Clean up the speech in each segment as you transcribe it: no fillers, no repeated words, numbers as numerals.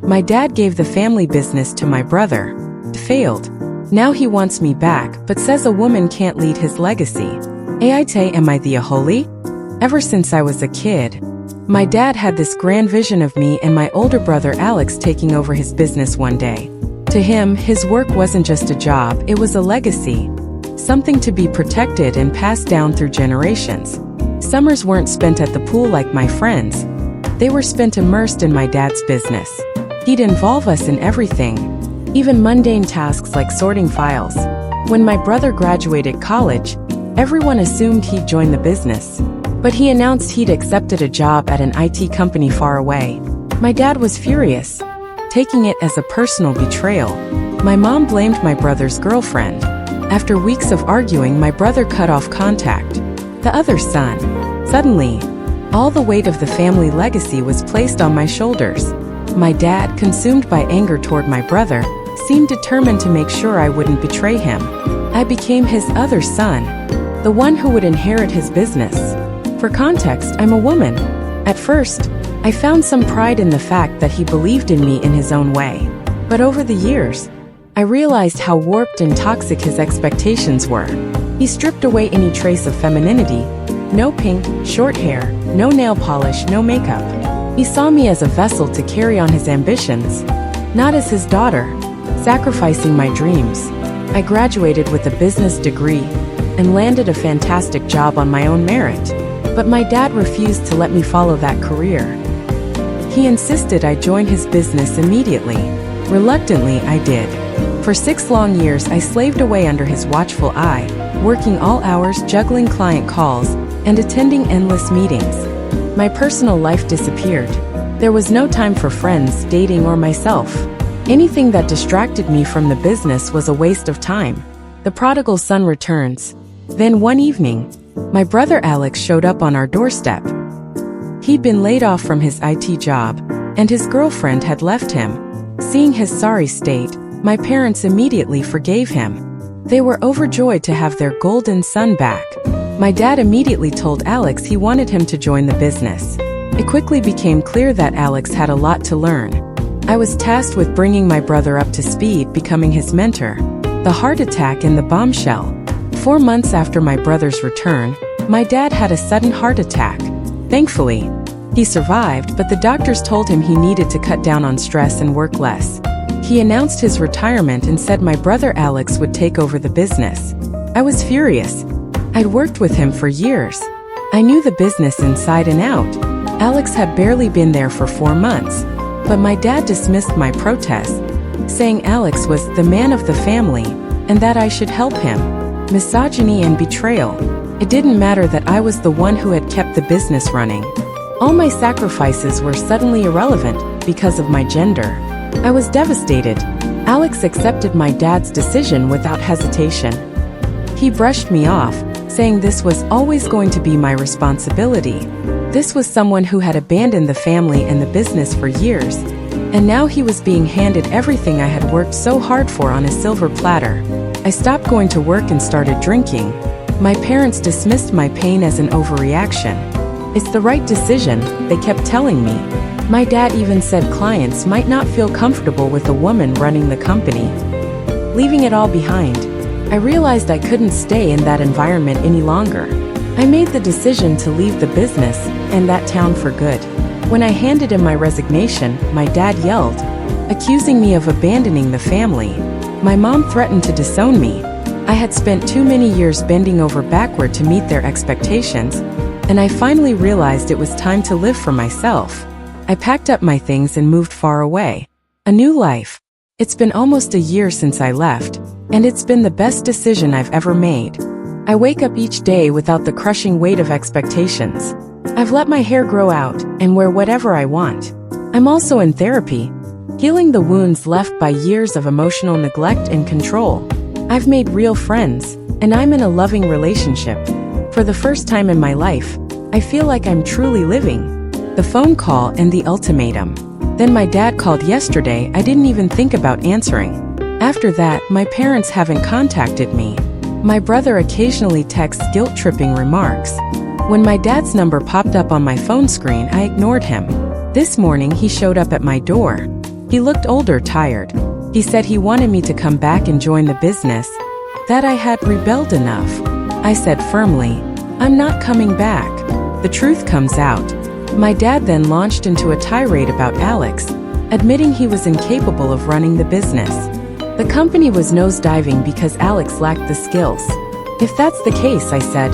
My dad gave the family business to my brother. It failed. Now he wants me back, but says a woman can't lead his legacy. AITA, am I the Ahole? Ever since I was a kid, my dad had this grand vision of me and my older brother Alex taking over his business one day. To him, his work wasn't just a job, it was a legacy. Something to be protected and passed down through generations. Summers weren't spent at the pool like my friends. They were spent immersed in my dad's business. He'd involve us in everything, even mundane tasks like sorting files. When my brother graduated college, everyone assumed he'd join the business. But he announced he'd accepted a job at an IT company far away. My dad was furious, taking it as a personal betrayal. My mom blamed my brother's girlfriend. After weeks of arguing, my brother cut off contact. The other son. Suddenly, all the weight of the family legacy was placed on my shoulders. My dad, consumed by anger toward my brother, seemed determined to make sure I wouldn't betray him. I became his other son, the one who would inherit his business. For context, I'm a woman. At first, I found some pride in the fact that he believed in me in his own way. But over the years, I realized how warped and toxic his expectations were. He stripped away any trace of femininity. No pink, short hair, no nail polish, no makeup. He saw me as a vessel to carry on his ambitions, not as his daughter, sacrificing my dreams. I graduated with a business degree and landed a fantastic job on my own merit. But my dad refused to let me follow that career. He insisted I join his business immediately. Reluctantly, I did. For 6 long years, I slaved away under his watchful eye, working all hours, juggling client calls, and attending endless meetings. My personal life disappeared. There was no time for friends, dating, or myself. Anything that distracted me from the business was a waste of time. The prodigal son returns. Then one evening, my brother Alex showed up on our doorstep. He'd been laid off from his IT job, and his girlfriend had left him. Seeing his sorry state, my parents immediately forgave him. They were overjoyed to have their golden son back. My dad immediately told Alex he wanted him to join the business. It quickly became clear that Alex had a lot to learn. I was tasked with bringing my brother up to speed, becoming his mentor. The heart attack and the bombshell. 4 months after my brother's return, my dad had a sudden heart attack. Thankfully, he survived, but the doctors told him he needed to cut down on stress and work less. He announced his retirement and said my brother Alex would take over the business. I was furious. I'd worked with him for years. I knew the business inside and out. Alex had barely been there for 4 months, but my dad dismissed my protest, saying Alex was the man of the family and that I should help him. Misogyny and betrayal. It didn't matter that I was the one who had kept the business running. All my sacrifices were suddenly irrelevant because of my gender. I was devastated. Alex accepted my dad's decision without hesitation. He brushed me off, saying this was always going to be my responsibility. This was someone who had abandoned the family and the business for years, and now he was being handed everything I had worked so hard for on a silver platter. I stopped going to work and started drinking. My parents dismissed my pain as an overreaction. It's the right decision, they kept telling me. My dad even said clients might not feel comfortable with a woman running the company. Leaving it all behind, I realized I couldn't stay in that environment any longer. I made the decision to leave the business and that town for good. When I handed in my resignation, my dad yelled, accusing me of abandoning the family. My mom threatened to disown me. I had spent too many years bending over backward to meet their expectations, and I finally realized it was time to live for myself. I packed up my things and moved far away. A new life. It's been almost a year since I left, and it's been the best decision I've ever made. I wake up each day without the crushing weight of expectations. I've let my hair grow out and wear whatever I want. I'm also in therapy, healing the wounds left by years of emotional neglect and control. I've made real friends, and I'm in a loving relationship. For the first time in my life, I feel like I'm truly living. The phone call and the ultimatum. Then my dad called yesterday. I didn't even think about answering. After that, my parents haven't contacted me. My brother occasionally texts guilt-tripping remarks. When my dad's number popped up on my phone screen, I ignored him. This morning he showed up at my door. He looked older, tired. He said he wanted me to come back and join the business, that I had rebelled enough. I said firmly, I'm not coming back. The truth comes out. My dad then launched into a tirade about Alex, admitting he was incapable of running the business. The company was nosediving because Alex lacked the skills. If that's the case, I said,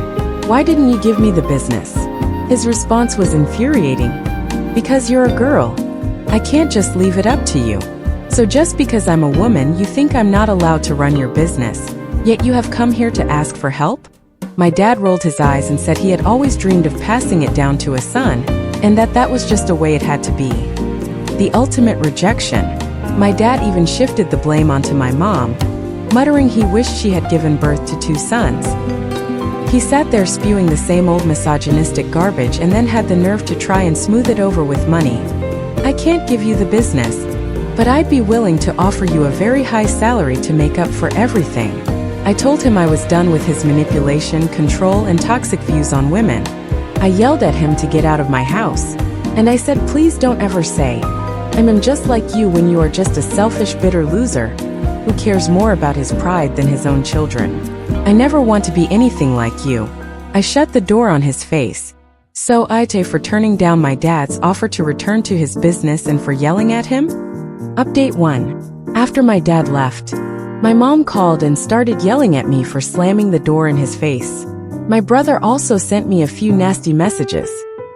why didn't you give me the business? His response was infuriating. Because you're a girl. I can't just leave it up to you. So just because I'm a woman, you think I'm not allowed to run your business, yet you have come here to ask for help? My dad rolled his eyes and said he had always dreamed of passing it down to a son, and that was just a way it had to be. The ultimate rejection. My dad even shifted the blame onto my mom, muttering he wished she had given birth to 2 sons. He sat there spewing the same old misogynistic garbage and then had the nerve to try and smooth it over with money. I can't give you the business, but I'd be willing to offer you a very high salary to make up for everything. I told him I was done with his manipulation, control, and toxic views on women. I yelled at him to get out of my house. And I said, please don't ever say, I'm just like you, when you are just a selfish, bitter loser who cares more about his pride than his own children. I never want to be anything like you. I shut the door on his face. So AITA for turning down my dad's offer to return to his business and for yelling at him? Update 1. After my dad left, my mom called and started yelling at me for slamming the door in his face. My brother also sent me a few nasty messages.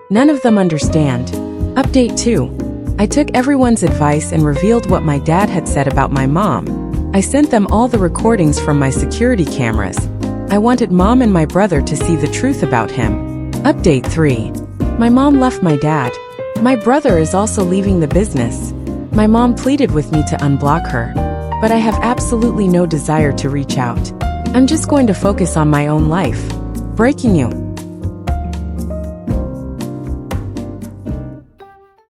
None of them understand. Update 2. I took everyone's advice and revealed what my dad had said about my mom. I sent them all the recordings from my security cameras. I wanted mom and my brother to see the truth about him. Update 3. My mom left my dad. My brother is also leaving the business. My mom pleaded with me to unblock her, but I have absolutely no desire to reach out. I'm just going to focus on my own life. Breaking news.